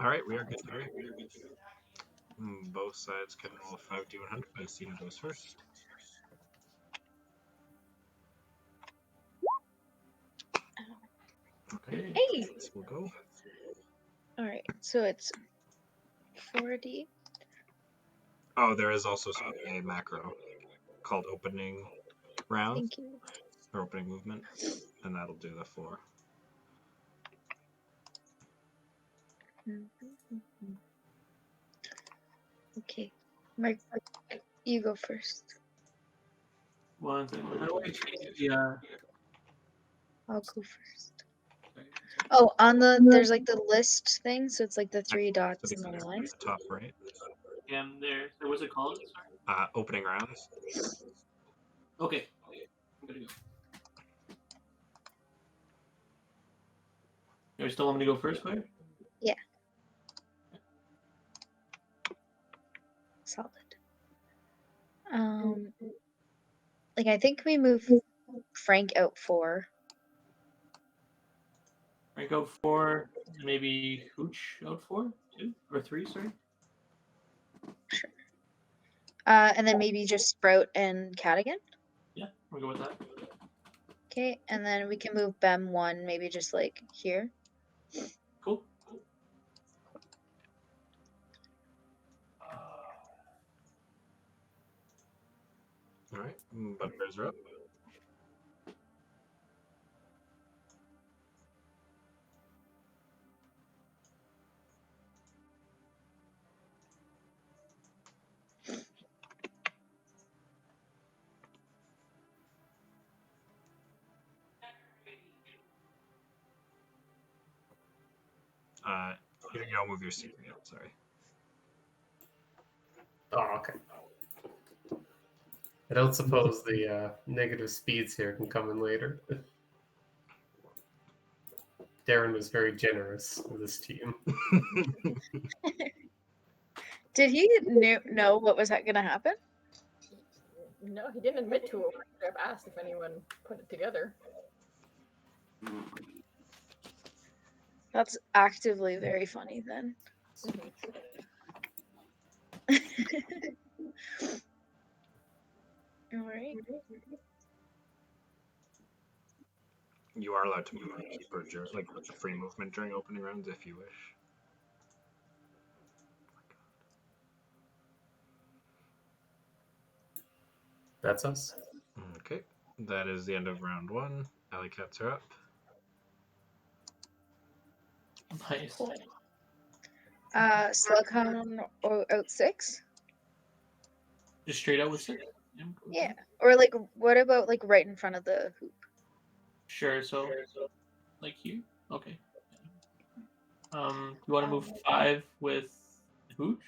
All right, we are good to go. Both sides can roll a 5d100. Cena goes first. Okay, Hey! this will go. Alright, so it's 4D. Oh, there is also a macro called opening round Thank you. or opening movement, and that'll do the 4. Okay, Mark, you go first. One second. How do I change the? I'll go first. Sorry. Oh, on there's like the list thing, so it's like the 3 dots and the line. Top right. Yeah, there. What's it called? Sorry. Opening rounds. Okay. I'm gonna go. You still want me to go first, Claire? Yeah. Solid. Like I think we move Frank out 4. Frank out 4, maybe Hooch out 4, 2 or 3. Sorry. Sure. And then maybe just Sprout and Cadigan. Yeah, we'll go with that. Okay, and then we can move Bem 1, maybe just like here. Cool. All right, Butterbears are up. You don't move your secret yet. Sorry. Oh, okay. I don't suppose the negative speeds here can come in later. Darren was very generous with his team. Did he know what was going to happen? No, he didn't admit to it. I've asked if anyone put it together. That's actively very funny then. All right. You are allowed to move a keeper during, like a free movement during opening rounds if you wish. That's us. Okay, that is the end of round 1. Alleycats are up. Nice. Slughound out 6? Just straight out with 6? Yeah. Or like, what about like right in front of the hoop? Sure, so like here? Okay. You want to move 5 with Hooch?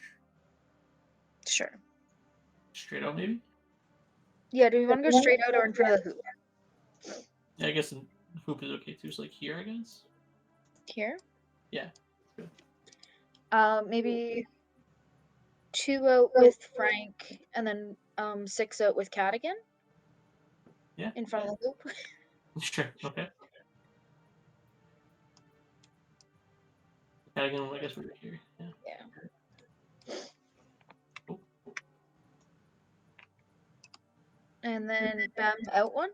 Sure. Straight out, maybe? Yeah, do we want to go straight out or in front of the hoop? Yeah, I guess hoop is okay too. So like here, I guess. Here? Yeah. Good. Maybe 2 out with Frank and then 6 out with Cadigan? Yeah. In front of the hoop? Sure. Okay. Cadigan, I guess we're here. Yeah. Yeah. Cool. And then Bam out 1?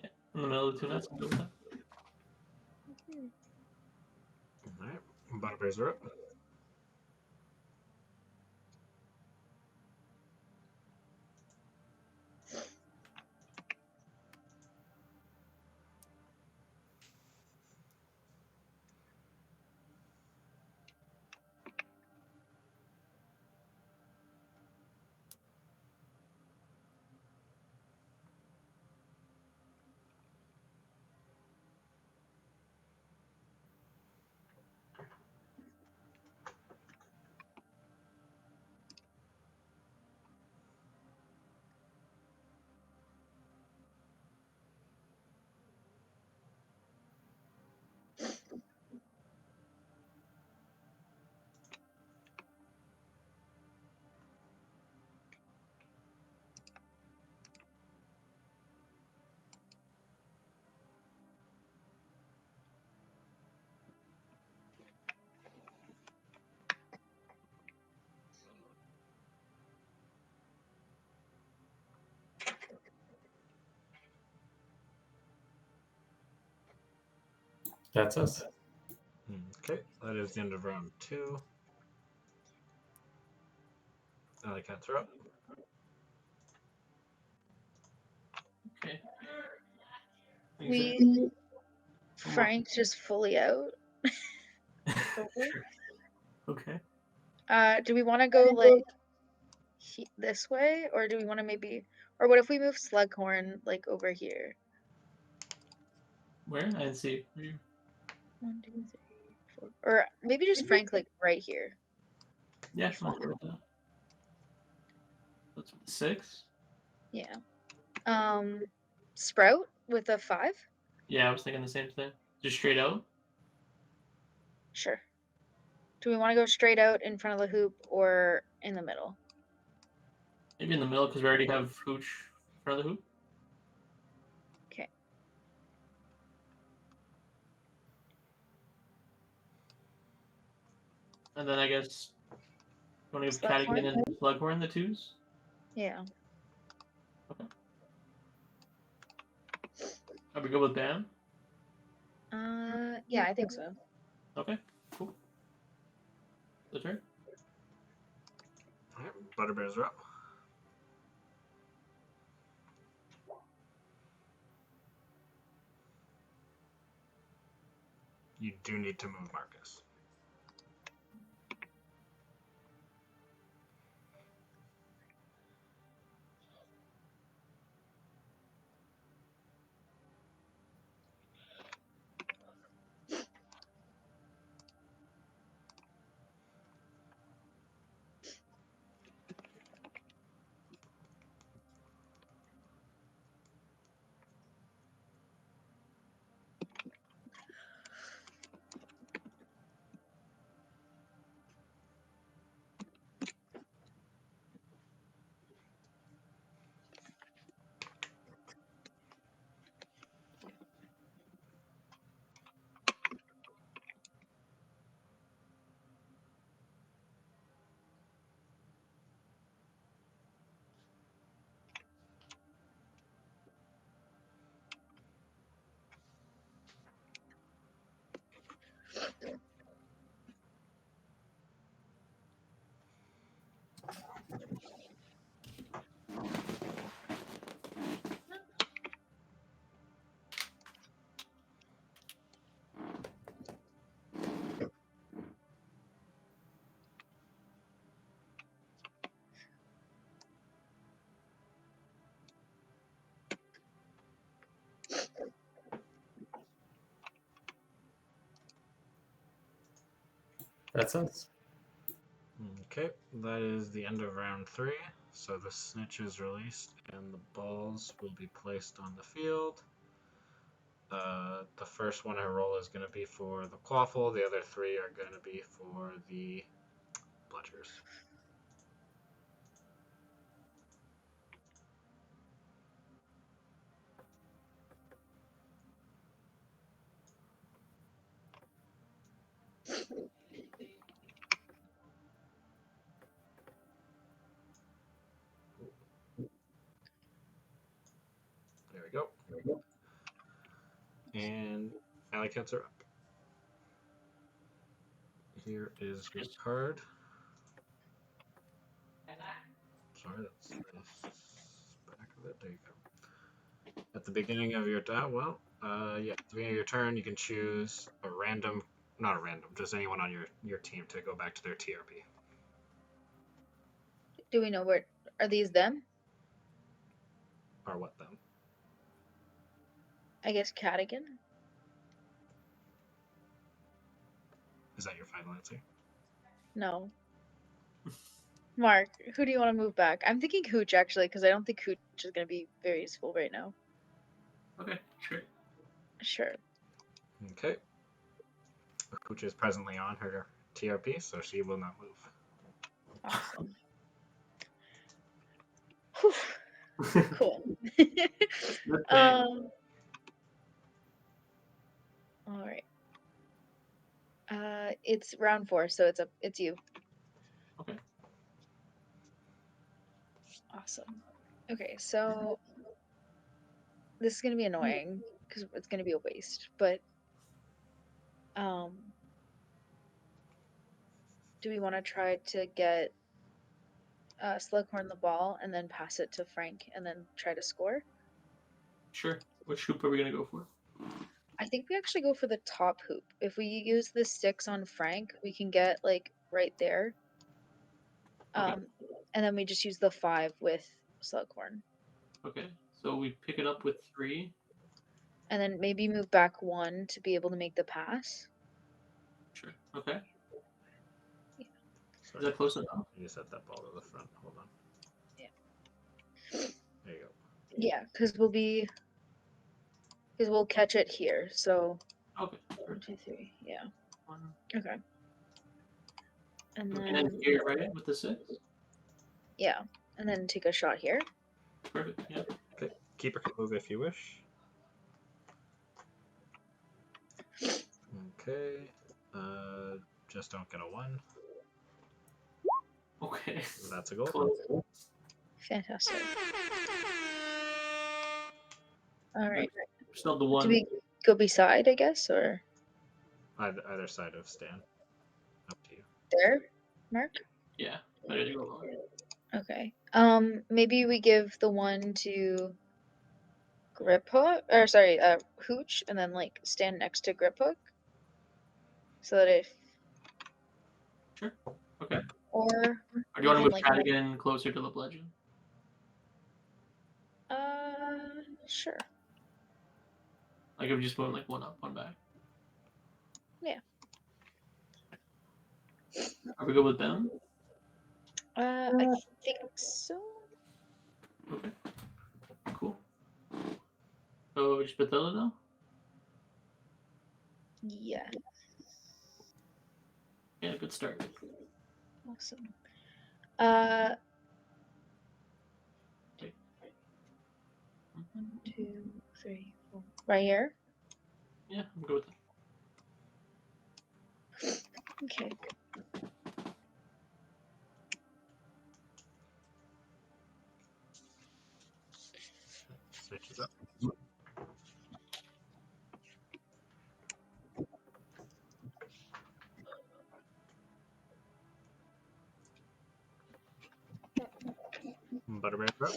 Yeah. In the middle of the 2 nets. Go with that. Alright, Butterbears are up. That's us. Okay, that is the end of round 2. Alleycats are up. Okay. Frank's just fully out. Sure. Okay. Do we want to go like this way, or do we want to maybe, or what if we move Slughorn like over here? Where? I didn't see. 1, 2, 3, 4, or maybe just Frank like right here. Yeah, I'm not sure about that. That's 6. Yeah. Sprout with a 5. Yeah, I was thinking the same thing. Just straight out. Sure. Do we want to go straight out in front of the hoop or in the middle? Maybe in the middle because we already have Hooch in front of the hoop. Okay. And then I guess you want to give Slughorn? Cadigan and Slughorn the 2s? Yeah. Okay. Are we good with Bam? Yeah, I think so. Okay, cool. The turn. All right, Butterbears are up. You do need to move Marcus. That's us. Okay, that is the end of round 3. So the snitch is released and the balls will be placed on the field. The first one I roll is going to be for the Quaffle. The other 3 are going to be for the Bludgers. There we go. And Alleycats are up. Here is your card. Sorry, that's the back of it. There you go. At the beginning of your at the beginning of your turn, you can choose a random, not a random, just anyone on your team to go back to their TRP. Do we know where are these them? Or what them? I guess Cadigan. Is that your final answer? No. Mark, who do you want to move back? I'm thinking Hooch actually, because I don't think Hooch is going to be very useful right now. Okay, sure. Sure. Okay. Which is presently on her TRP, so she will not move. Awesome. Cool. Good plan. All right. It's round 4, so it's you. Okay. Awesome. Okay, so this is gonna be annoying because it's gonna be a waste, but Do we want to try to get Slughorn the ball and then pass it to Frank and then try to score? Sure. Which hoop are we gonna go for? I think we actually go for the top hoop. If we use the 6 on Frank, we can get like right there. Okay. And then we just use the 5 with Slughorn. Okay. So we pick it up with 3. And then maybe move back 1 to be able to make the pass. Sure. Okay. Yeah. Is that close enough? You set that ball to the front. Hold on. Yeah. There you go. Yeah, because we'll catch it here. So Okay. 1, 2, 3. Yeah. 1. Okay. And And then then here, right, with the 6. yeah, and then take a shot here. Perfect. Yeah. Okay. Keeper can move if you wish. Okay. Just don't get a 1. Okay. That's a goal. Close. Fantastic. All right. Still the Do 1. we go beside, I guess, or Either side of Stan. Up to you. there, Mark? Yeah. I didn't go wrong. Okay. Maybe we give the 1 to Grip Hook, or sorry, Hooch, and then like stand next to Grip Hook, so that if Sure. Okay. or Or do we you want to can, move like, Cadigan closer to the bludgeon? sure. Like if we just move like 1 up, 1 back. Yeah. Are we good with them? I think so. Okay. Cool. So just Bethela now? Yeah. Yeah, good start. Awesome. Okay. 1, 2, 3, 4. Right here. Yeah, I'm good with that. Okay. Switches up. Butterbear up.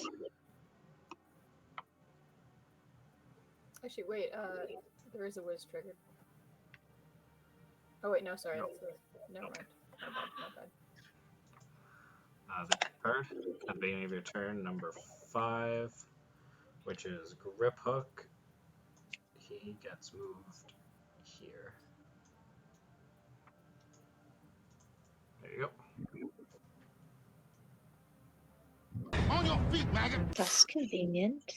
Actually, wait. There is a whiz triggered. Oh wait, no, sorry. Nope. Never mind. My bad. The card at the beginning of your turn, number 5, which is Grip Hook. He gets moved here. There you go. On your feet, maggot! That's convenient.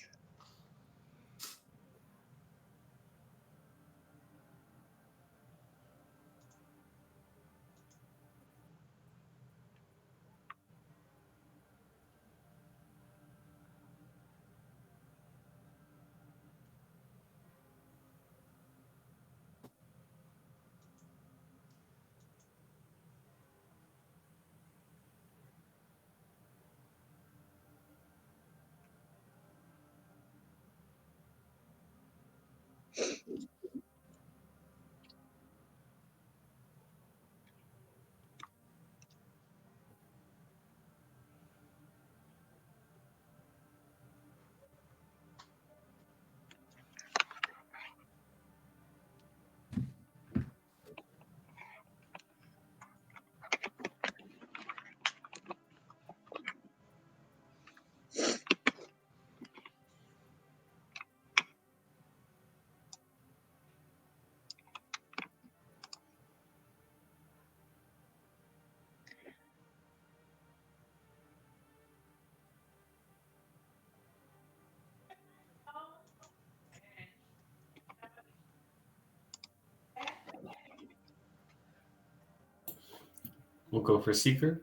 We'll go for Seeker.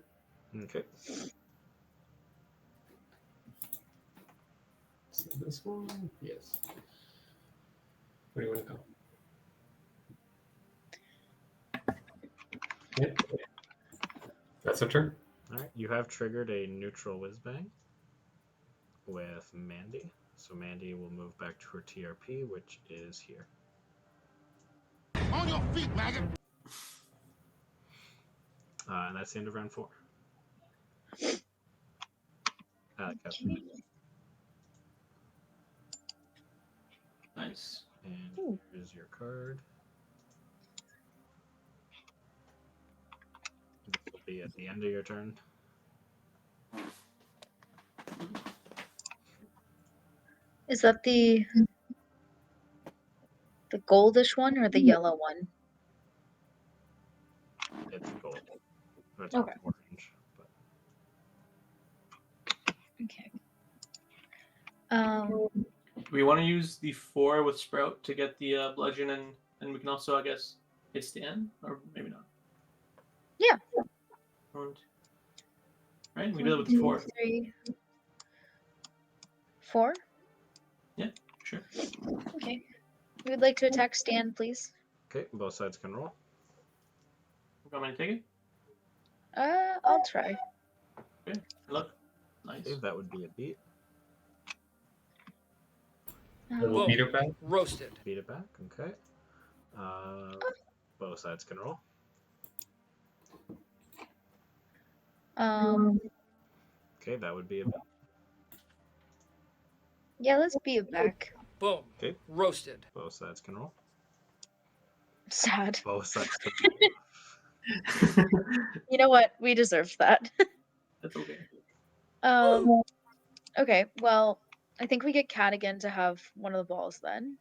Okay. So this one? Yes. Where do you want to go? Yep. That's a turn. Alright, you have triggered a neutral Whizbang with Mandy. So Mandy will move back to her TRP, which is here. On And that's the end of round 4. Alleycats. Okay. Nice. And here's your card. This will be at the end of your turn. Is that the goldish one or the yellow one? It's gold. Or it's Okay. orange. But Okay. Do we want to use the 4 with Sprout to get the bludgeon, and we can also, I guess, hit Stan? Or maybe not. Yeah. Right? We do it with the 4. 3, 4. Yeah, sure. Okay. We would like to attack Stan, please. okay, both sides can roll. Want me to take it? I'll try. Okay. Look. Nice. Okay, that would be a beat. We'll beat it back. Roasted. Beat it back. Okay. Both sides can roll. Okay, that would be a beat. Yeah, let's beat it back. Boom. Okay. Roasted. Both sides can roll. Sad. Both sides can You know what? We deserve that. That's okay. Okay, well, I think we get Cat again to have one of the balls then.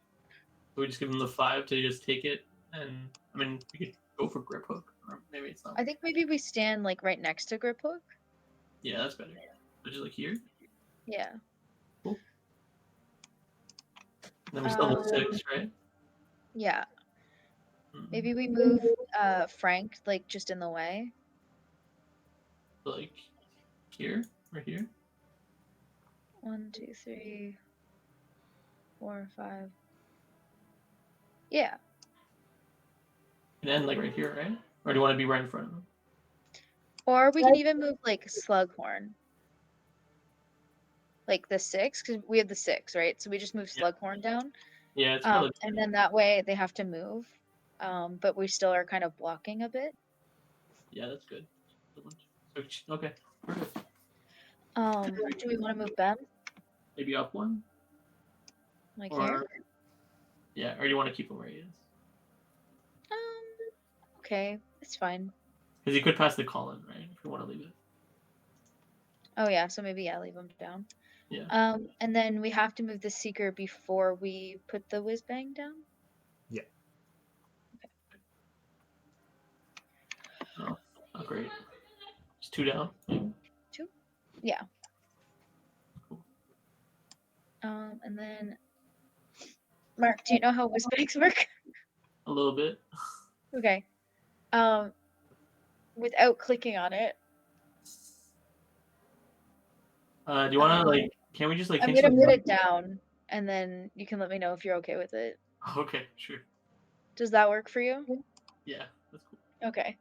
So we just give him the 5 to just take it, and I mean we could go for grip hook, or maybe it's not. I think maybe we stand like right next to Grip Hook. Yeah, that's better. So just like here. Yeah. Cool. Then we still have the 6, right? Yeah. Mhm. Maybe we move Frank like just in the way. Like here or here. 1, 2, 3, 4, 5. Yeah. And then like right here, right? Or do you want to be right in front of him? Or we can even move like Slughorn. Like the 6, because we have the 6, right? So we just move Yeah. Slughorn down. Yeah, it's probably. And then that way they have to move. But we still are kind of blocking a bit. Yeah, that's good. Okay. Perfect. Do we want to move Ben? Maybe up 1. Like Or here? yeah, or you want to keep him where he is? Okay, it's fine. Because he could pass the Colin, right? If you want to leave it. Oh yeah, so maybe leave him down. Yeah. And then we have to move the Seeker before we put the Whiz Bang down? Yeah. No, not great. Just 2 down. Maybe. 2? Yeah. Cool. And then Mark, do you know how Whiz Bangs work? A little bit. Okay. Without clicking on it. Do you want to like? Can we just like? I'm hint gonna you- put it down, and then you can let me know if you're okay with it. Okay, sure. Does that work for you? Yeah, that's cool. Okay.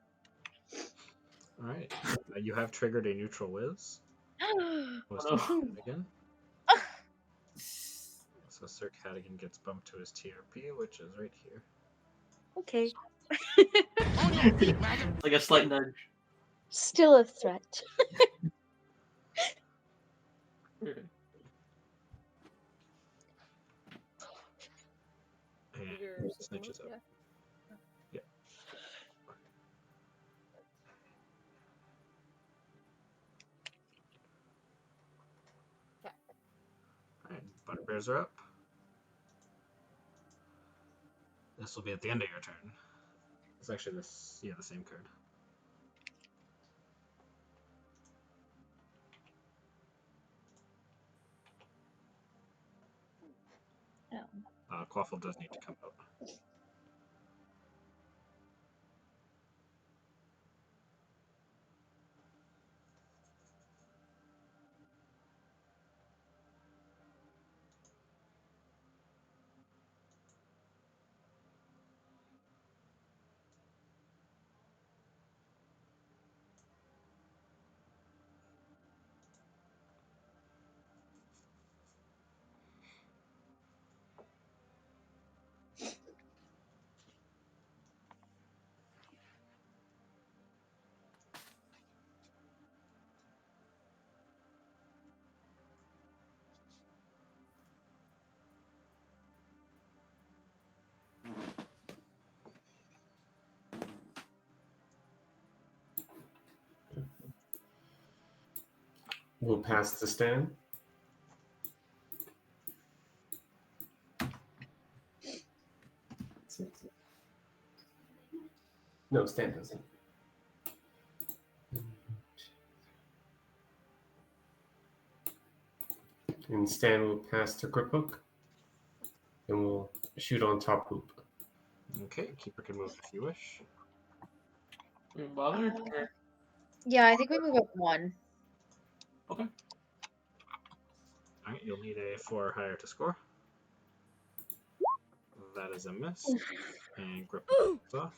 All right. You have triggered a neutral whiz. Was no. again. So Sir Cadigan gets bumped to his TRP, which is right here. Okay. Like a slight nudge. Still a threat. Okay. And Your it system snitches work, up. yeah. Alright, Butterbears are up. This will be at the end of your turn. It's actually this, yeah, the same card. Quaffle does need to come out. We'll pass to Stan. No, Stan doesn't. And Stan will pass to Grip Hook. And we'll shoot on top hoop. Okay, keeper can move if you wish. Are you bothered? Or... Yeah, I think we move up one. Okay. Alright, you'll need a 4 or higher to score. That is a miss. And grip is off.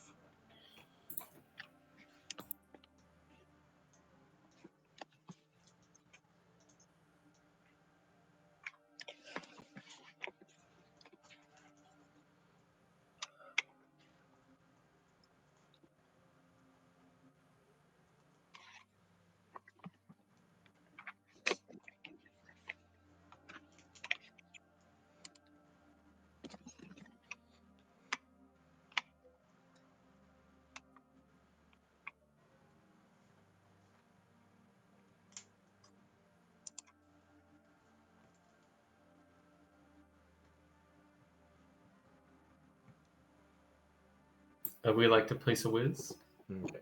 We like to place a whiz. Okay.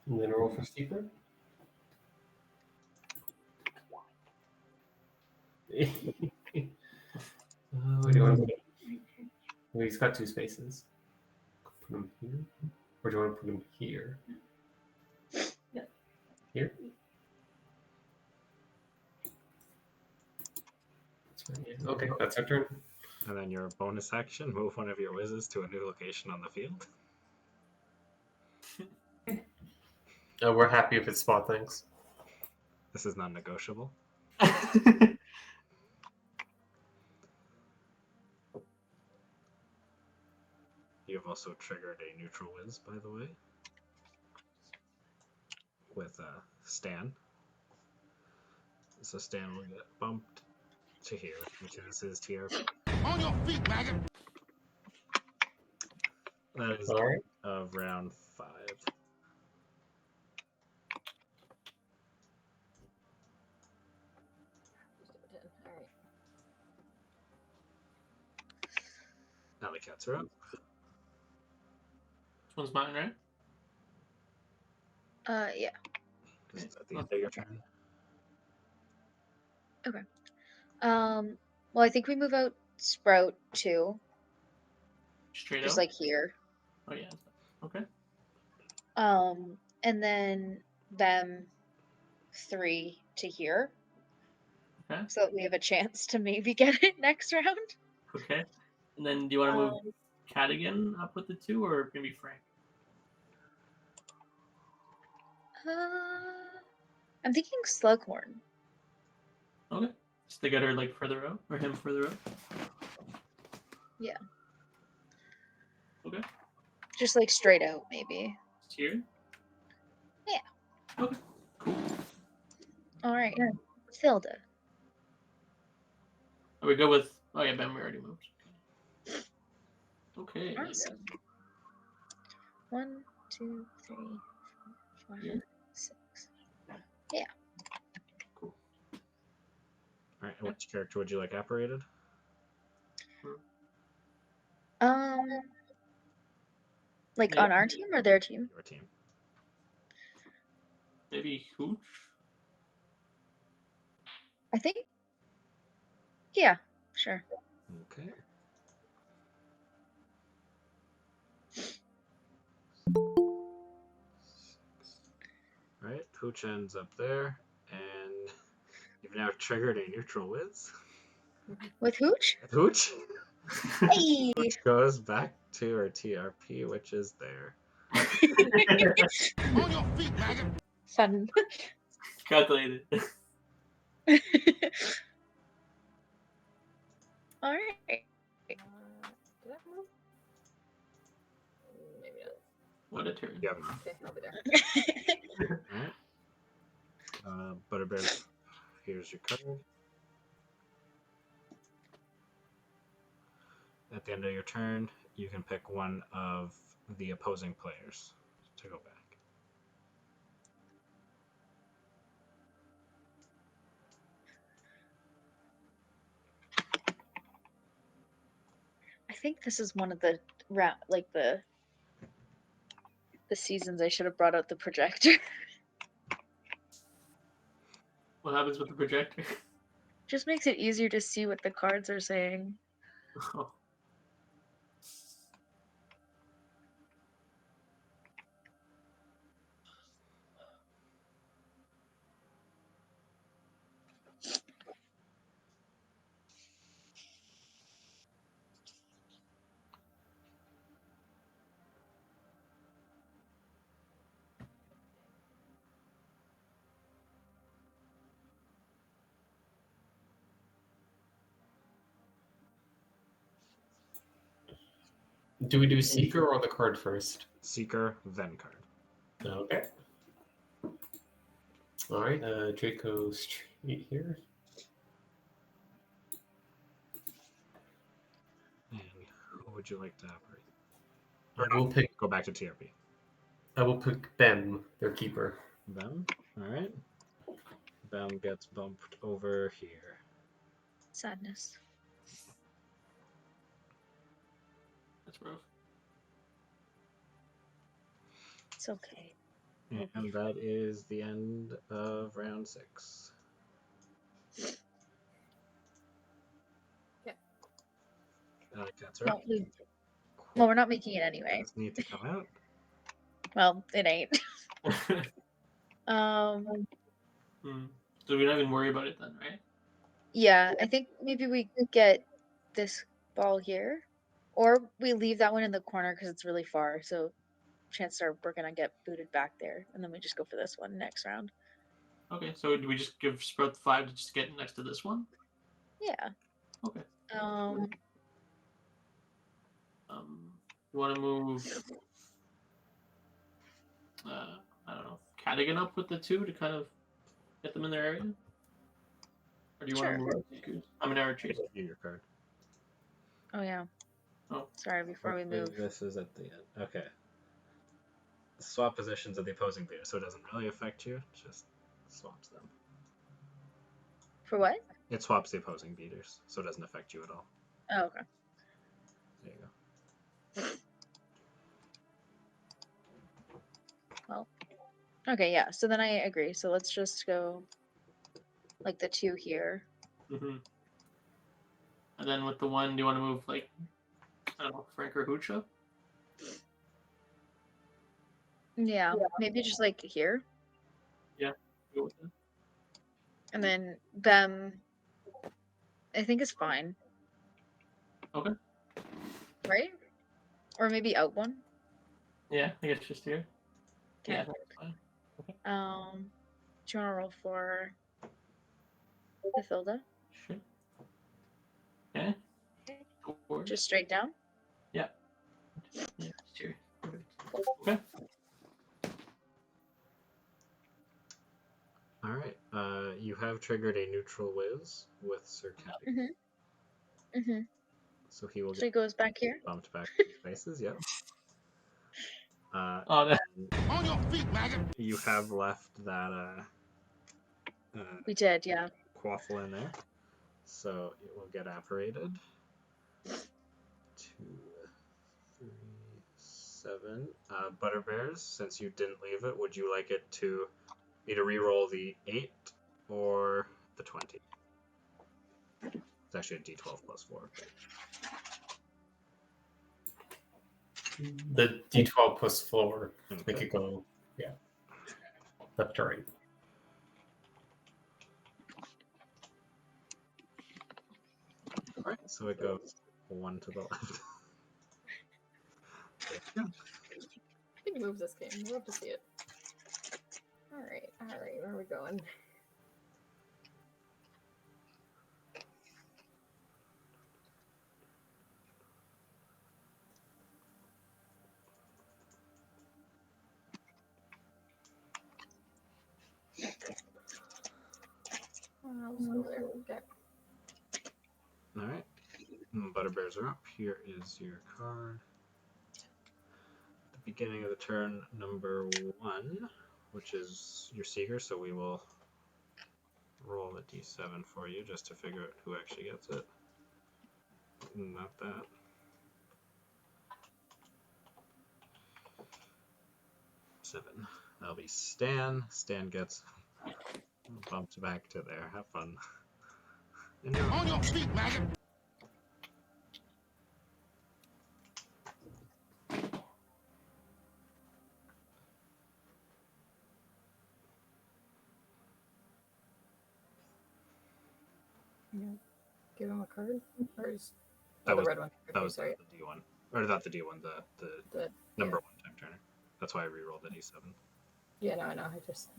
And then roll for steeper. Where do you want to put it? Well, he's got 2 spaces. Put him here. Or do you want to put him here? Yeah. Here? That's right, yeah. Okay, that's our turn. And then your bonus action, move one of your whizzes to a new location on the field. We're happy if it's spot things. This is non-negotiable. You have also triggered a neutral whiz, by the way, with Stan. So Stan will get bumped to here, which is his tier. On your feet, maggot! That is All right. of round 5. Alright. Alleycats are up. This one's mine, right? Yeah. Just at the end of your turn. Well, I think we move out Sprout too, Straight just out? like here. Oh, yeah. Okay. And then them 3 to here. Okay. So that we have a chance to maybe get it next round. Okay. And then do you want to move Cat again up with the 2 or maybe Frank? I'm thinking Slughorn. Okay. Just to get her like further out or him further out. Yeah. Okay. Just like straight out, maybe. Just here? Yeah. Okay. Cool. All right. Thilda. Are we good with? Oh yeah, Ben, we already moved. Okay. Awesome. 1, 2, 3, 4, 5, Yeah. 6. Yeah. Cool. Alright, which character would you like apparated? Like Yeah. on our team or their team? Your team. Maybe Hooch? I think. Yeah, sure. Okay. Alright, Pooch ends up there, and you've now triggered a neutral whiz. With Hooch? Pooch Hey! goes back to her TRP, which is there. On your feet, maggot! Fun. Calculated. All right. Did I move? Maybe not. What a turn. You haven't. Okay, I'll be there. Alright. Butterbears, here's your card. At the end of your turn, you can pick one of the opposing players. to go back. I think this is one of the the seasons I should have brought out the projector. What happens with the projector? Just makes it easier to see what the cards are saying. Oh. Do we do Seeker or the card first? Seeker, then card. Okay. All right, Draco Street here. And who would you like to operate? I will pick. Go back to TRP. I will pick Bem, their keeper. Bem. All right. Bem gets bumped over here. Sadness. That's rough. It's okay. And that is the end of round 6. Okay. Cats are up. Well, we're not making it anyway. Cats need to come out. Well, it ain't. So we don't even worry about it then, right? Yeah, I think maybe we get this ball here, or we leave that one in the corner because it's really far. So chances are we're gonna get booted back there, and then we just go for this one next round. Okay, so do we just give Sprout 5 to just get next to this one? Yeah. Okay. You want to move, I don't know, Cadigan up with the 2 to kind of get them in their area? Or do you want to move Seekers? I mean, our chase. Your card. Oh yeah. Oh. Sorry, before we move. This is at the end. Okay. Swap positions of the opposing player, so it doesn't really affect you. It just swaps them. For what? It swaps the opposing beaters, so it doesn't affect you at all. Oh, okay. There you go. Well, okay, yeah. So then I agree. So let's just go like the 2 here. Mm-hmm. And then with the 1, do you want to move, like, I don't know, Frank or Hoocha? Yeah, maybe just like here. Yeah, go with that. And then Bem, I think is fine. Okay. Right? Or maybe out one. Yeah, I guess just here. Okay. Yeah, that's fine. Do you want to roll for Mathilda? Sure. Okay. Just straight down? Yeah. Yeah, just here. Okay. All right. You have triggered a neutral whiz with Sir Caddy. Mm-hmm. So he will So get he goes back here? bumped back to spaces. Yep. Oh, that. On your feet, maggot. You have left that We did, yeah. quaffle in there, so it will get apparated. 2, 3, 7. Butterbears, since you didn't leave it, would you like it to either re-roll the 8 or the 20? It's actually a D12 plus 4. The D12 plus 4. Okay. Make it go, yeah. Left to right. Alright, so it goes 1 to the left. I think it moves this game. We'll have to see it. Alright, where are we going? Let's go there. Okay. Alright. Butterbears are up. Here is your card. The beginning of the turn number 1, which is your Seeker, so we will roll a d7 for you just to figure out who actually gets it. Not that. Seven. That'll be Stan. Stan gets bumped back to there. Have fun. And you're On your feet, maggot. Yeah. Give him a card? Or is that the was red one? that Okay, was sorry. the D1, or not the D1, the number 1 time turner. That's why I re-rolled the D7. Yeah, no, I know.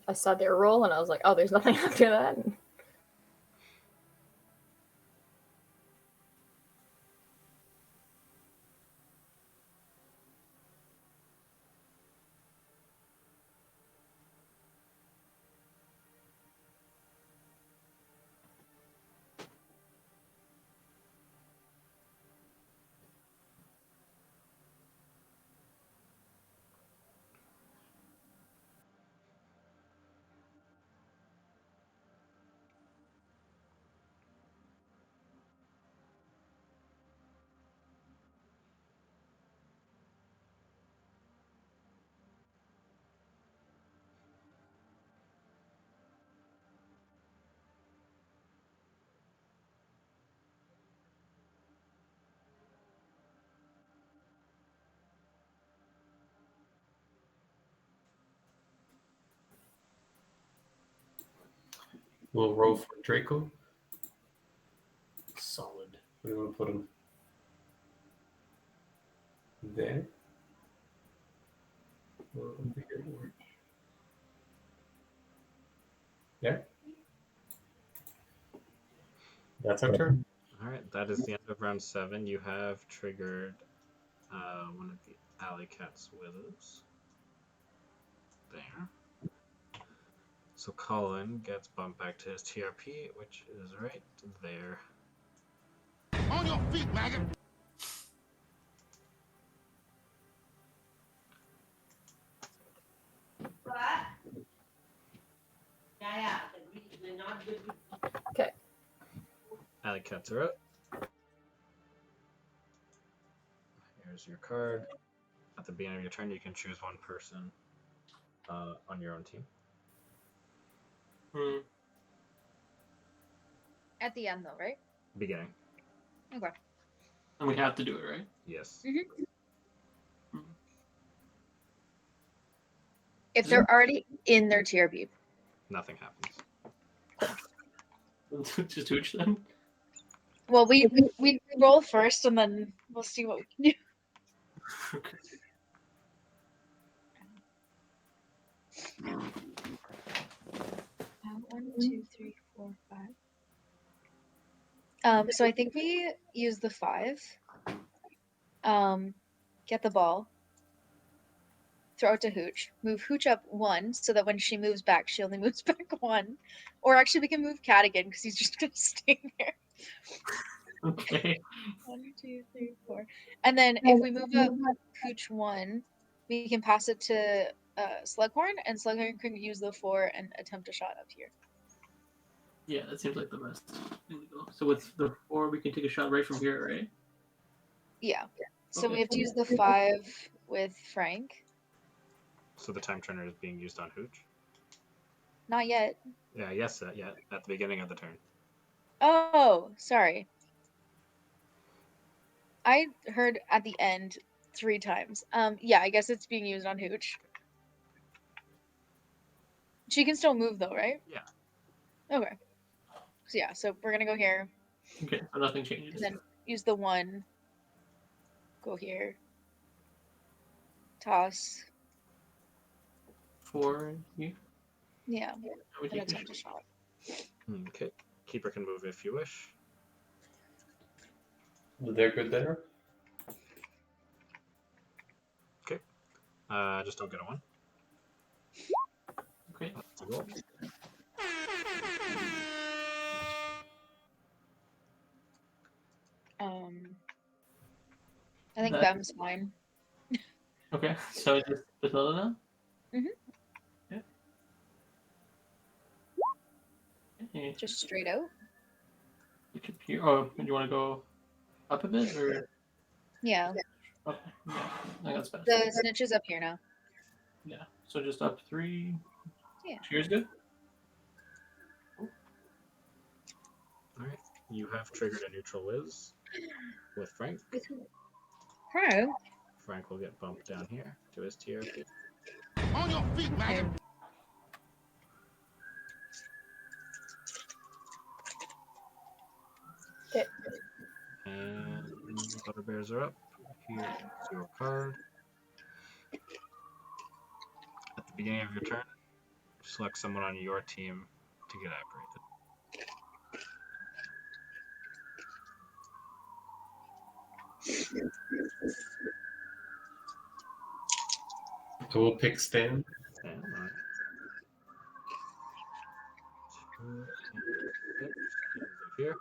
I saw their roll and I was like, oh, there's nothing after that. We'll roll for Draco. Solid. We want to put him there. Or over here. Or... There. That's our turn. Alright, that is the end of round 7. You have triggered one of the Alleycats withers. There. So Colin gets bumped back to his TRP, which is right there. On your feet, maggot. Okay. Alleycats are up. Here's your card. At the beginning of your turn, you can choose one person on your own team. At the end, though, right? Beginning. Okay. And we have to do it, right? Yes. If they're already in their TRB. Nothing happens. Just hooch them. Well, we roll first, and then we'll see what we can do. Okay. One, two, three, four, five. So I think we use the 5. Get the ball. Throw it to Hooch. Move Hooch up 1 so that when she moves back, she only moves back 1. Or actually, we can move Cat again because he's just gonna stay there. Okay. 1, 2, 3, 4. And then if we move up Hooch 1, we can pass it to Slughorn, and Slughorn can use the 4 and attempt a shot up here. Yeah, that seems like the best thing to go. So with the 4, we can take a shot right from here, right? Yeah. So Okay. we have to use the 5 with Frank. So the time turner is being used on Hooch? Not yet. Yeah, yes, yeah, at the beginning of the turn. Oh, sorry. I heard at the end 3 times. Yeah, I guess it's being used on Hooch. She can still move though, right? Yeah. Okay. So yeah, so we're gonna go here, Okay, so nothing changes. and then use the 1. Go here. Toss. 4 here. Yeah. We And take a attempt a shot. shot. Okay. Keeper can move if you wish. They're good there. Just don't get a 1. Okay. That's a roll. I think That- Bem's fine. Okay, so just Bathilda now? Mhm. Yeah. Okay. Just straight out. You could here. Oh, do you want to go up a bit or? Yeah. Okay. Yeah, I think that's best. The snitch is up here now. Yeah. So just up 3. Yeah. Cheers, good. All right. You have triggered a neutral whiz with Frank. Right. Frank will get bumped down here to his TRP. On your feet, maggot. Okay. And Butterbears are up. Here is your card. At the beginning of your turn, select someone on your team to get apparated. So we'll pick Stan. And all right. 2 and 6 is here.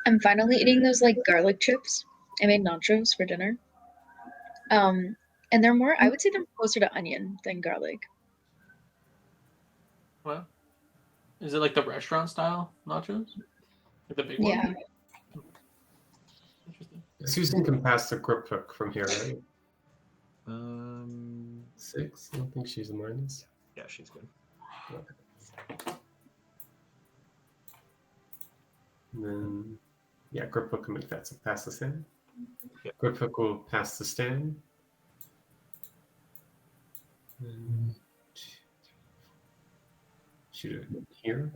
I'm finally eating those like garlic chips. I made nachos for dinner. And they're more, I would say they're closer to onion than garlic. Well, is it like the restaurant style nachos? Like the big Yeah. one? Interesting. Susan can pass the grip hook from here, right? 6? I don't think she's a minus. Yeah, she's good. And then, yeah, grip hook can make that so pass the stand. Yep. Grip hook will pass the stand. And shoot it here.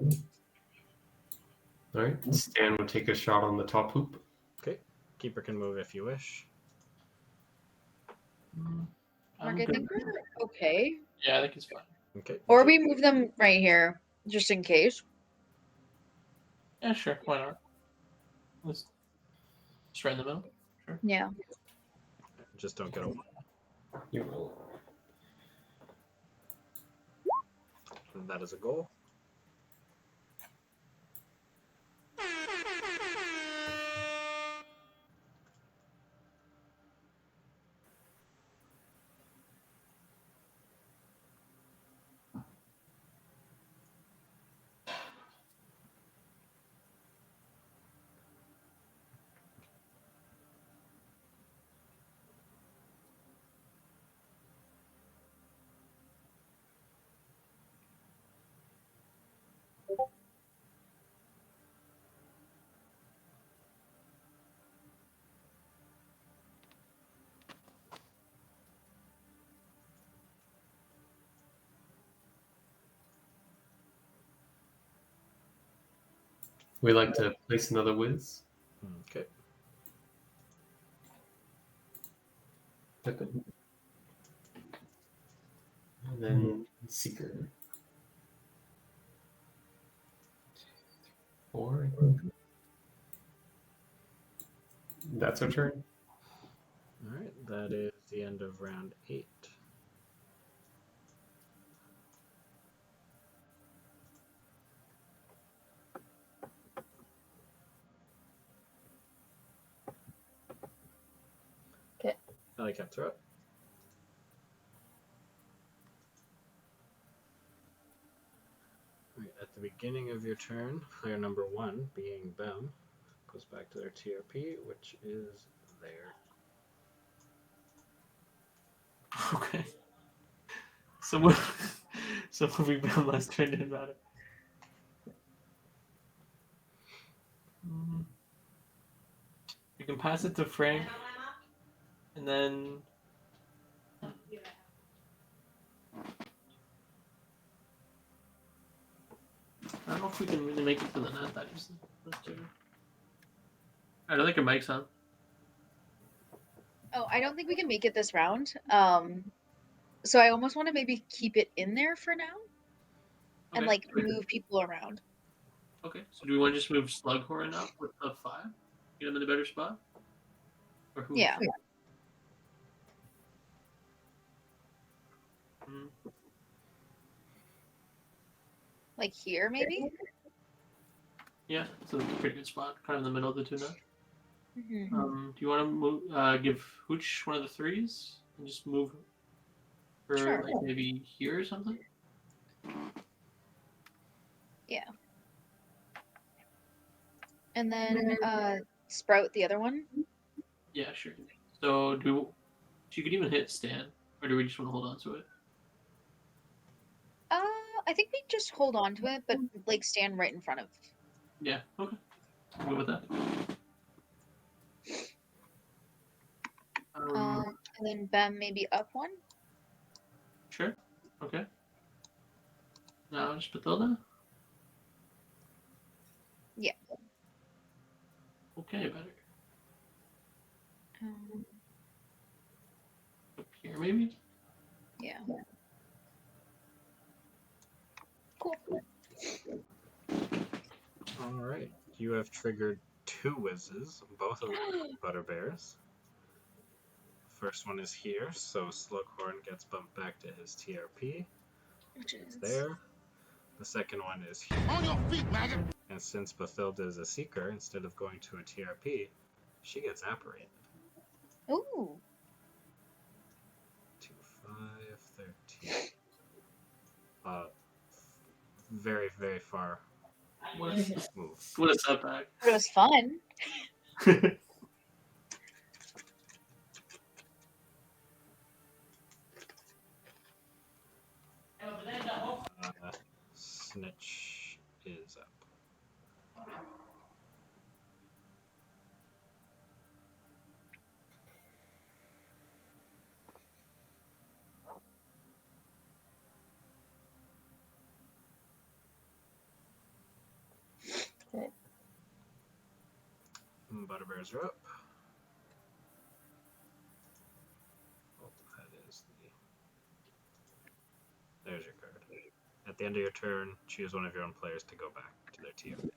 All right. Stan will take a shot on the top hoop. Okay. Keeper can move if you wish. I'm Mark, I good. think we're okay. Yeah, I think it's fine. Okay. Or we move them right here, just in case. Yeah, sure. Why not? Let's just right in the middle. Sure. Yeah. Just don't get over. You will. And that is a goal. We like to place another whiz. Okay. And then Seeker. 4. I think. That's our turn. All right. That is the end of round 8. Okay. Alleycats are up. Right, at the beginning of your turn, player number 1, being them, goes back to their TRP, which is there. Okay. So what? So moving down last turn didn't matter. You can pass it to Frank, and then. I don't know if we can really make it to the net that easily. I don't think your mic's on. Oh, I don't think we can make it this round. So I almost want to maybe keep it in there for now and Okay. like move people around. Okay. So do we want to just move Slughorn up with a 5? Get him in a better spot? Or who? Yeah. Mm, Like here, maybe? yeah, it's a pretty good spot. Kind of in the middle of the two now. Mm-hmm. Do you want to move? Give Hooch one of the 3s and just move her Sure. like maybe here or something. Yeah. And then Sprout the other one. Yeah, sure. So she could even hit Stan, or do we just want to hold on to it? I think we just hold on to it, but like stand right in front of. Yeah. Okay. I'll go with that. And then Bem maybe up one. Sure. Okay. Now just Bathilda. Yeah. Okay, better. Um, Up here maybe. yeah. Cool. All right, you have triggered 2 whizzes, both of them Butterbears. First one is here, so Slughorn gets bumped back to his TRP. Which It's is there. The second one is here. On your feet, maggot. And since Bathilda is a seeker, instead of going to a TRP, she gets apparated. Ooh. 2, 5, 13. Very, very far What a move. what a setback. It was fun. Snitch is up. Okay. Butterbears are up. Oh, that is the. There's your card. At the end of your turn, choose one of your own players to go back to their TRP.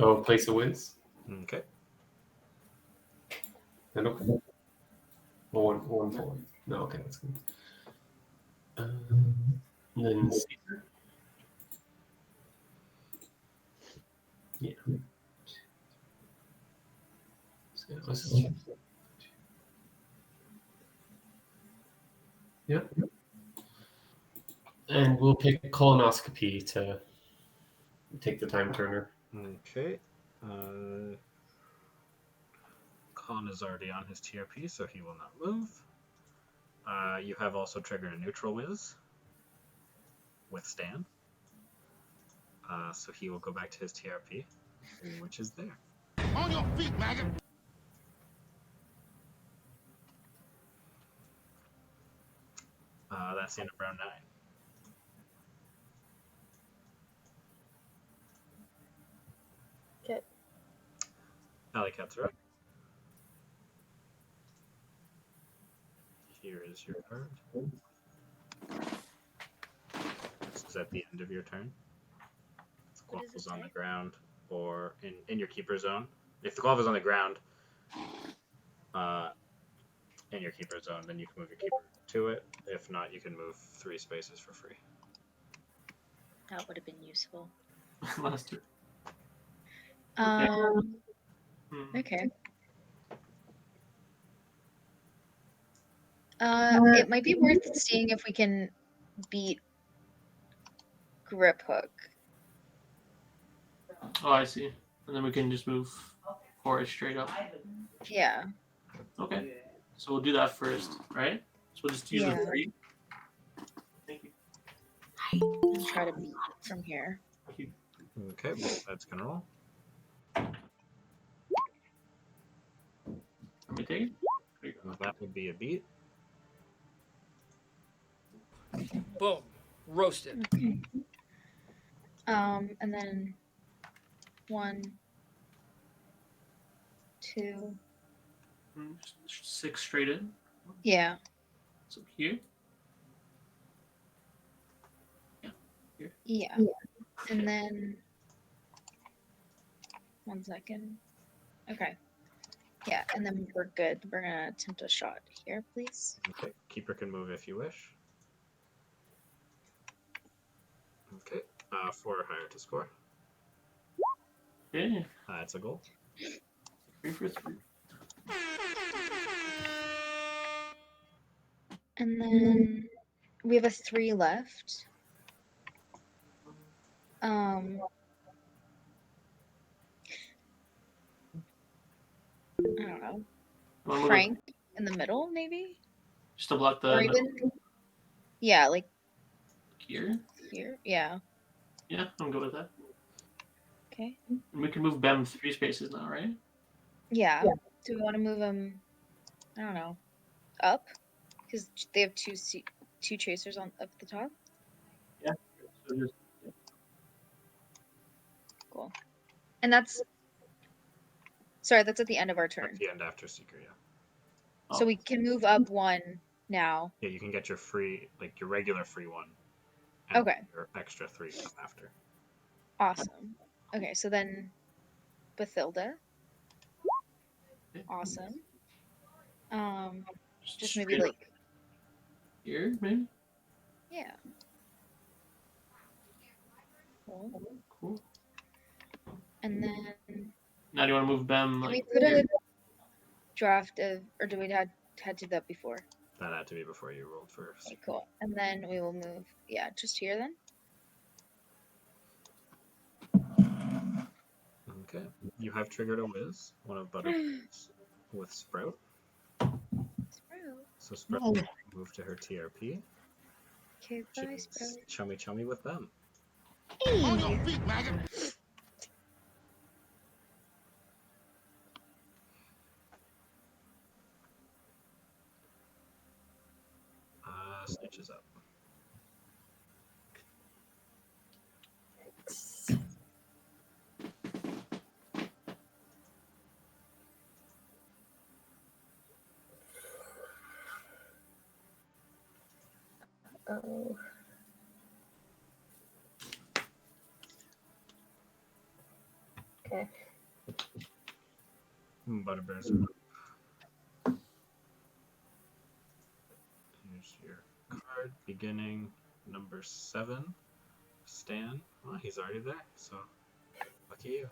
Oh, place a whiz. Okay. Then okay. Oh, one forward. No, okay, that's good. And then Caesar. Yeah. So let's check. Yep. And we'll pick colonoscopy to take the time turner. Okay. Khan is already on his TRP, so he will not move. You have also triggered a neutral whiz with Stan. So he will go back to his TRP, which is there. On your feet, maggot. That's the end of round 9. Okay. Alleycats are up. Here is your card. This is at the end of your turn. If the What does Quaffle's it on say? the ground or in your keeper zone. If the Quaffle's on the ground in your keeper zone, then you can move your keeper to it. If not, you can move 3 spaces for free. That would have been useful. Last turn. Okay. It might be worth seeing if we can beat Grip Hook. Oh, I see. And then we can just move Forest straight up. Yeah. Okay. So we'll do that first, right? So we'll just use the Yeah. 3. Thank you. And try to beat from here. Thank you. Okay, that's gonna roll. Okay, take it. There you go. That would be a beat. Boom. Roasted. Okay. And then 1, 2. Just 6 straight in. Yeah. So here. Yeah. And then 1 second. Okay. Yeah, and then we're good. We're gonna attempt a shot here, please. Okay, keeper can move if you wish. Okay, 4 or higher to score. Yeah. It's a goal. 3 for 3. And then we have a 3 left. I don't know. Wanna move Frank in the middle, maybe? Just to block the Or even, yeah, like here. here. Yeah. Yeah, I'm good with that. Okay. And we can move Bem 3 spaces now, right? Yeah. Do we want to move him? I don't know. Up, because they have 2 chasers on up the top. Yeah. So just Cool. And that's. Sorry, that's at the end of our turn. At the end after Seeker, yeah. So we can move up 1 now. Yeah, you can get your free, like your regular free 1. And Okay. your extra 3 come after. Awesome. Okay, so then Bathilda. Awesome. Just maybe straight up like here, maybe. yeah. Cool. Cool. And then Now do you want to move Bem can like we put here? a draft of, or do we had to do that before? That had to be before you rolled first. Okay, cool. And then we will move, yeah, just here then. Okay, you have triggered a whiz, one of Butterbears with Sprout. So Sprout will move to her TRP. Okay, bye, She's Sprout. chummy with them. On your feet, maggot. Snitch is up. Oh. Okay. Butterbears are up. Here's your card, beginning number 7. Stan. Well, he's already there, so lucky you.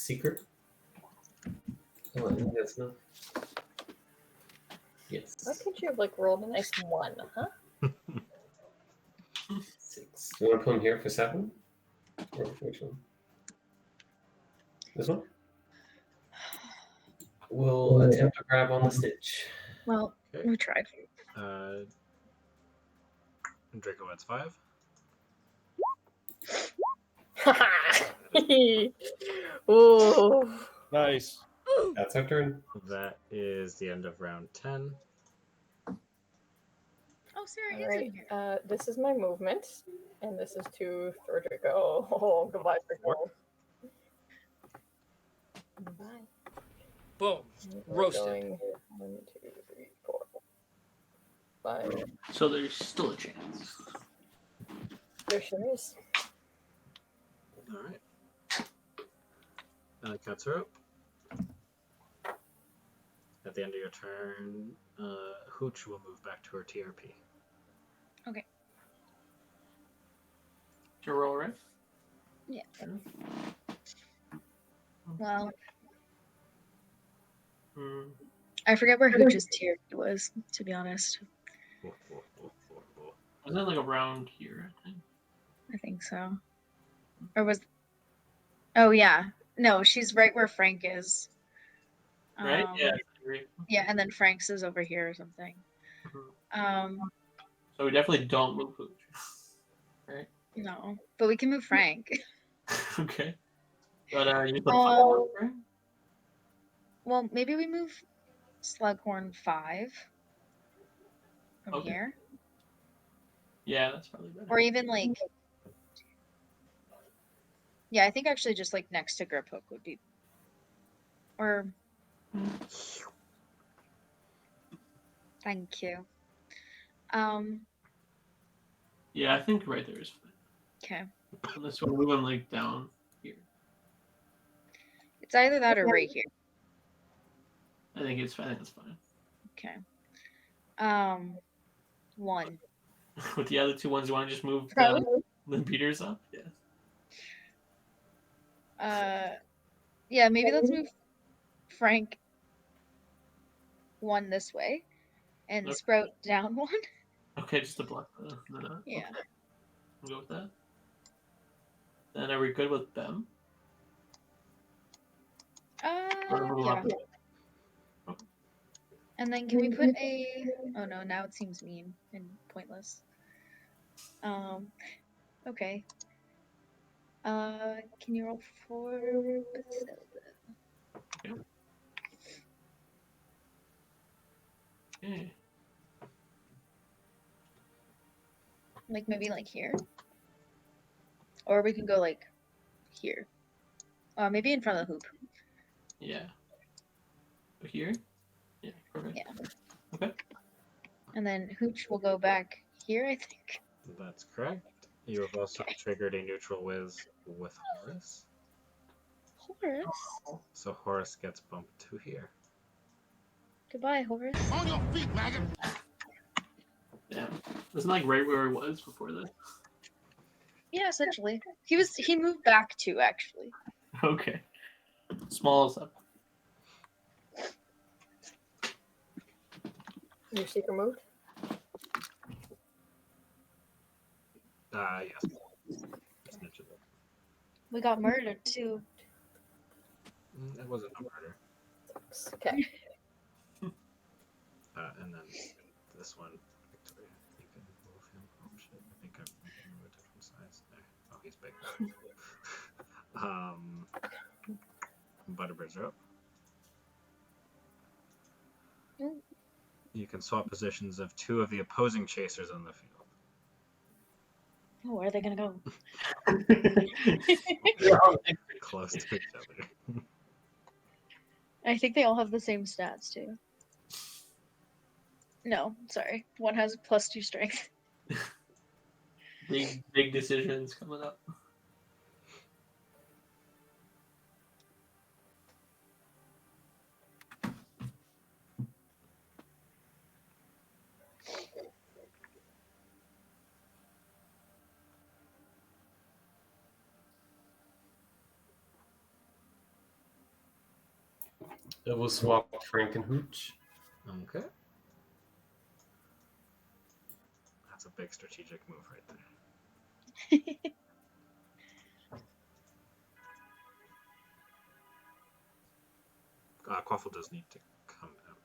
secret. Oh, I think that's enough. Yes. Why could you have like rolled a nice 1, huh? 6. You want to put him here for 7? Or which one? This one? We'll attempt to grab on the stitch. Well, Okay. we tried. Draco adds 5. Ooh. Nice. That's our turn. That is the end of round 10. Oh, Sarah All is right. in here. This is my movement, and this is to throw Draco. Oh, goodbye, Draco. Bye. Boom. We're Roasted. going 1, 2, 3, 4, 5. So there's still a chance. There sure is. All right. Alleycats are up. At the end of your turn, Hooch will move back to her TRP. Okay. Did you roll, right? Yeah. Sure. Well, Mm, I forget where Hooch's tier was, to be honest. was that like around here? I think. I think so. Or was. Oh, yeah. No, she's right where Frank is. Right? Yeah. I agree. Yeah, and then Frank's is over here or something. Mhm. So we definitely don't move Hooch. Right? No, but we can move Frank. Okay. But you put 5 on, right? Well, maybe we move Slughorn 5 from Okay. here. Yeah, that's probably better. Or even like. Yeah, I think actually just like next to Grip Hook would be. Or. Thank you. Yeah, I think right there is fine. Okay. Unless we'll move him like down here. It's either that or right here. I think it's fine. Okay. 1. With the other 2 ones, you want to just move the beaters up? Yeah. Yeah, maybe let's move Frank 1 this way and Okay. Sprout down 1. Okay, just to block the nut. Yeah. Okay. We'll go with that. Then are we good with them? Or move Yeah. up? Okay. And then can we put a. Oh no, now it seems mean and pointless. Okay. Can you roll for Bethesda? Okay. Like maybe like here? Or we can go like here. Maybe in front of the hoop. Yeah. But here? Yeah, perfect. Yeah. Okay. And then Hooch will go back here, I think. That's correct. You have also triggered a neutral whiz with Horace. Horace? So Horace gets bumped to here. Goodbye, Horace. On your feet, maggot. Yeah. Isn't like right where he was before this? Yeah, essentially. He moved back too, actually. Okay. Small as up. Your seeker moved? Yes. We got murdered too. It wasn't a murder. Okay. And then this one, Victoria, you can move him. Oh shit, I think I'm making him a different size. There. Oh, he's big. Butterbears are up. Mm. You can swap positions of 2 of the opposing chasers on the field. Oh, where are they gonna go? They're all Close to each other. I think they all have the same stats too. No, sorry. One has +2 strength. big decisions coming up. It will swap Frank and Hooch. Okay. That's a big strategic move right there. Quaffle does need to come out.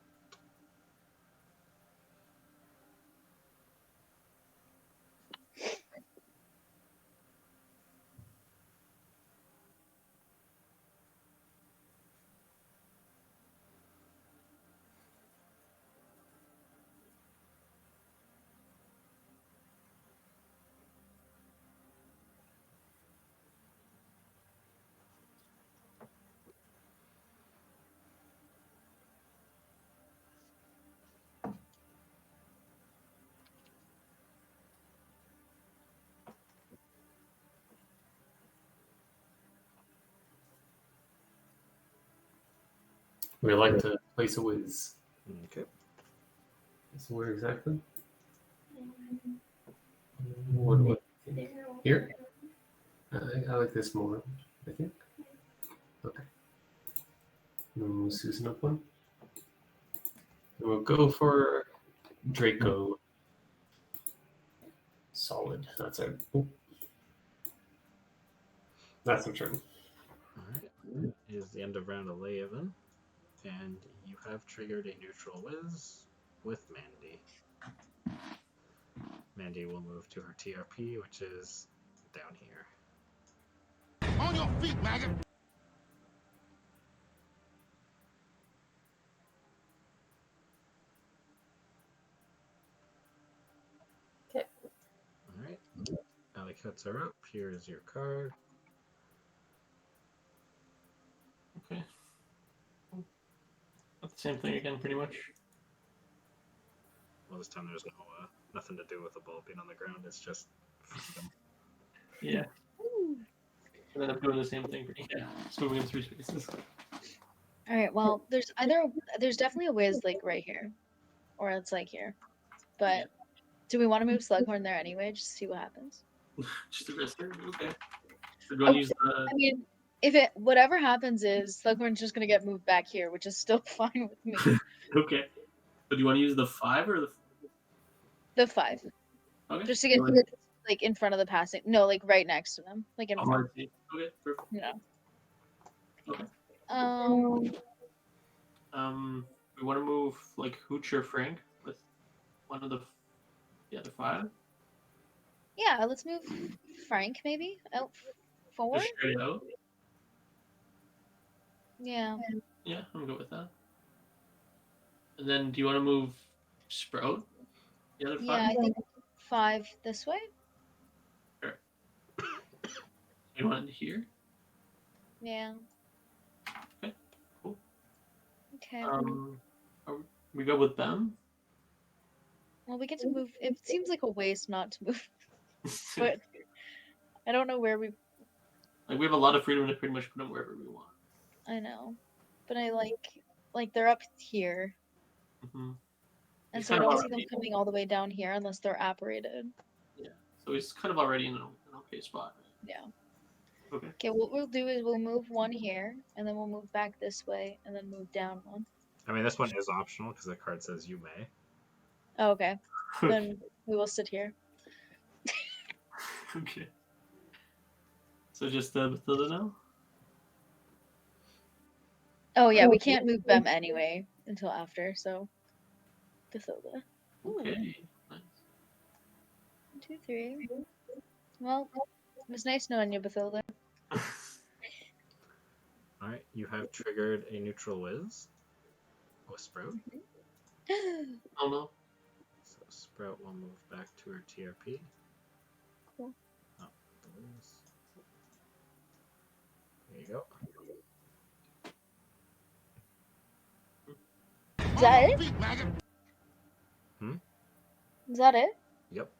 We like to place a whiz. Okay. So where exactly? What? Here? I like this more, I think. Okay. And we'll move Susan up one. And we'll go for Draco. Solid. That's a. Oh. That's a turn. Alright. Is the end of round 11. And you have triggered a neutral whiz with Mandy. Mandy will move to her TRP, which is down here. On your feet, maggot. Okay. Alright. Alleycats are up. Here is your card. Okay. That's the same thing again, pretty much. Well, this time there's nothing to do with the ball being on the ground. It's just freedom. Yeah. And then I'm doing the same thing. Yeah. Just moving in 3 spaces. All right. Well, there's definitely a whiz like right here, or it's like here. But do we want to move Slughorn there anyway? Just to see what happens. Just a risk. Okay. So do you want to use the? I mean, if whatever happens is Slughorn's just gonna get moved back here, which is still fine with me. Okay. But do you want to use the 5 or The 5, Okay. just to get like in front of the passing. No, like right next to them, like in Oh, front. I see. Okay. Perfect. Yeah. Okay. We want to move like Hooch or Frank with one of the other 5. Yeah, let's move Frank maybe out forward. Just straight out. Yeah. Yeah, I'm good with that. And then, do you want to move Sprout? The other 5? Yeah, I think 5 this way. Sure. You want it here? Yeah. Okay. Cool. Okay. We go with them. Well, we get to move. It seems like a waste not to move, but I don't know where we. Like we have a lot of freedom to pretty much put them wherever we want. I know, but I like they're up here, Mm-hmm. and so I don't see them coming all the way down here unless they're apparated. Yeah, so he's kind of already in an okay spot. Yeah. Okay. Okay, what we'll do is we'll move one here, and then we'll move back this way, and then move down one. I mean, this one is optional because the card says you may. Oh, okay. Then we will sit here. Okay. So just Bethilda now? Oh yeah, we can't move them anyway until after, so Bethilda. Okay. Nice. 1, 2, 3. Well, it was nice knowing you, Bethilda. Alright, you have triggered a neutral whiz with Sprout. Oh no. So Sprout will move back to her TRP. Cool. Oh, the whiz. There you go. Is that it? Feet, maggot. Is that it? Yep.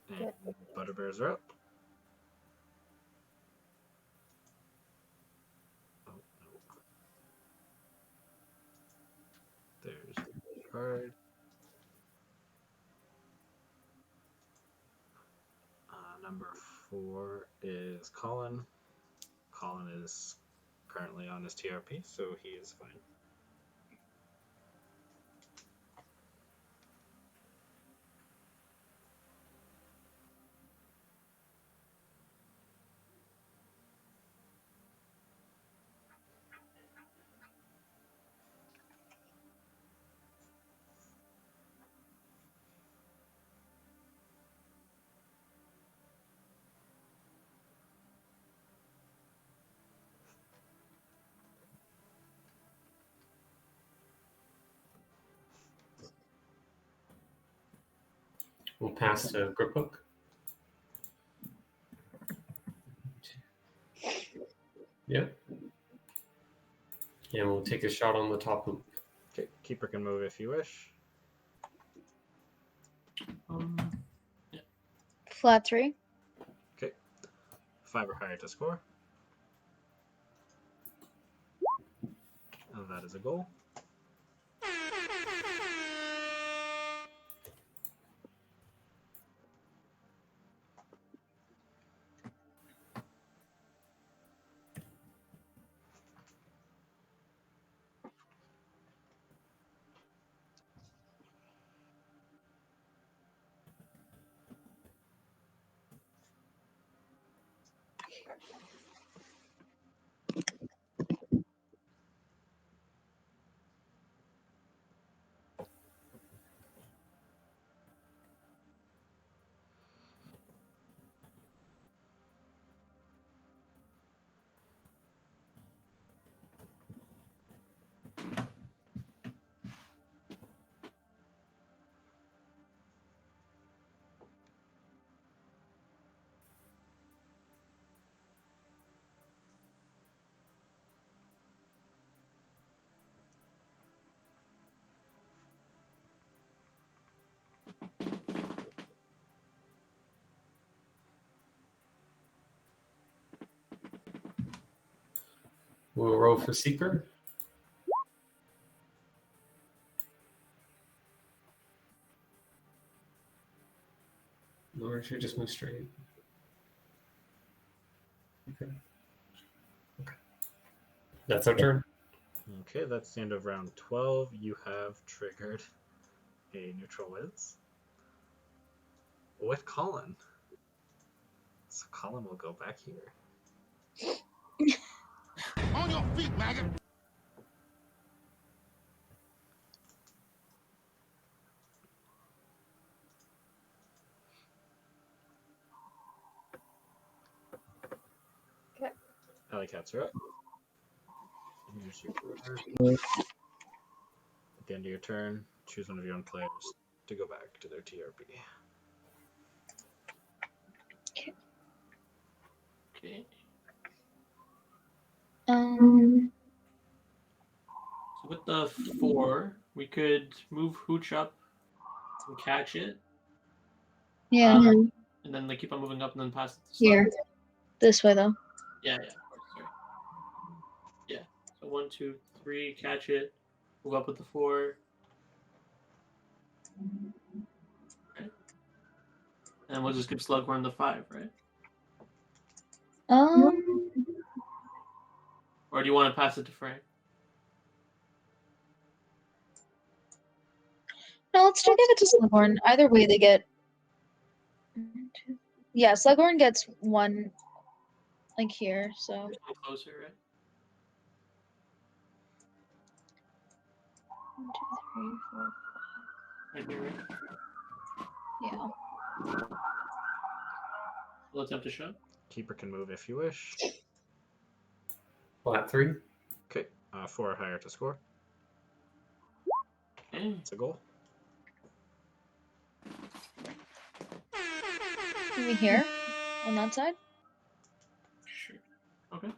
And Butterbears are up. Oh, no. There's the card. Number 4 is Colin. Colin is currently on his TRP, so he is fine. We'll pass to grip hook. Yep. And we'll take a shot on the top hoop. Okay, keeper can move if you wish. Flat 3. Okay, 5 or higher to score. And that is a goal. We'll roll for seeker. Or should we just move straight? Okay. That's our turn. Okay, that's the end of round 12. You have triggered a neutral whiz with Colin. So Colin will go back here. On your feet, maggot. Okay. Alleycats are up. Here's your card. At the end of your turn, choose one of your own players to go back to their TRP. Okay. So with the 4, we could move Hooch up and catch it. Yeah. And then keep on moving up and then pass it to Here. Slug. This way, though. Yeah, of course. Sorry. Yeah. So 1, 2, 3, catch it. Move up with the 4. Right. And we'll just give Slughorn the 5, right? Or do you want to pass it to Frank? No, let's still give it to Slughorn. Either way, they get. Yeah, Slughorn gets 1, like here. So. There's one closer, right? 1, 2, 3, 4. Right here, right? Yeah. Let's have to shove. Keeper can move if you wish. Flat 3. Okay, 4 or higher to score. Okay. It's a goal. Maybe here on that side. Sure. Okay.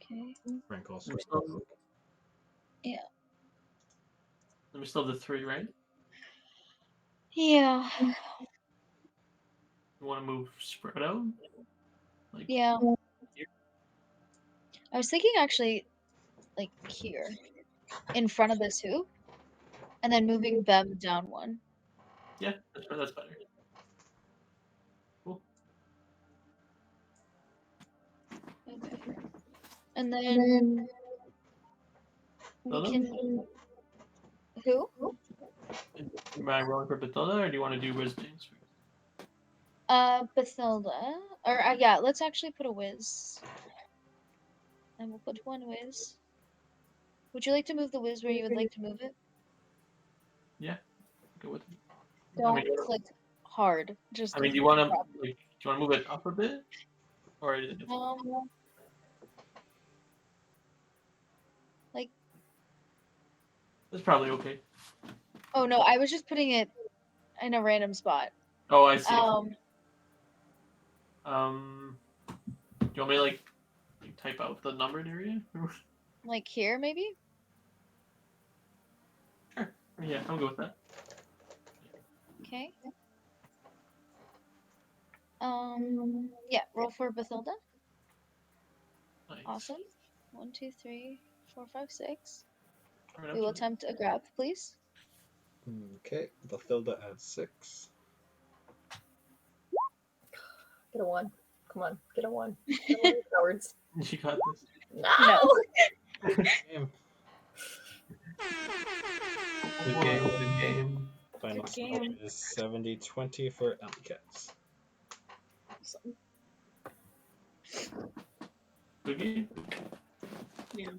Okay. Frank also. Yeah. Then we still have the 3, right? Yeah. You want to move spread out? Like Yeah. here? I was thinking actually, like here, in front of this hoop, and then moving them down 1. Yeah, that's better. Cool. And then we Lilith? can. Who? Am I rolling for Bathilda, or do you want to do Wiz Bangs? Bathilda. Or yeah, let's actually put a whiz. And we'll put one whiz. Would you like to move the whiz where you would like to move it? Yeah, go with it. Don't click hard. Just. I mean, do you want to move it up a bit, or is it Like. That's probably okay. Oh no, I was just putting it in a random spot. Oh, I see. Do you want me to like type out the numbered area? Like here, maybe? Sure. Yeah, I'll go with that. Okay. Yeah, roll for Bathilda. Nice. Awesome. 1, 2, 3, 4, 5, 6. Right, We will absolutely. attempt a grab, please. Okay, Bathilda at 6. Get a 1. Come on, get a 1. Get a 1, cowards. You got this. No! Game. Good game. Good game. Final Good score game. is 70-20 for Alleycats. Awesome. Good game. Yeah.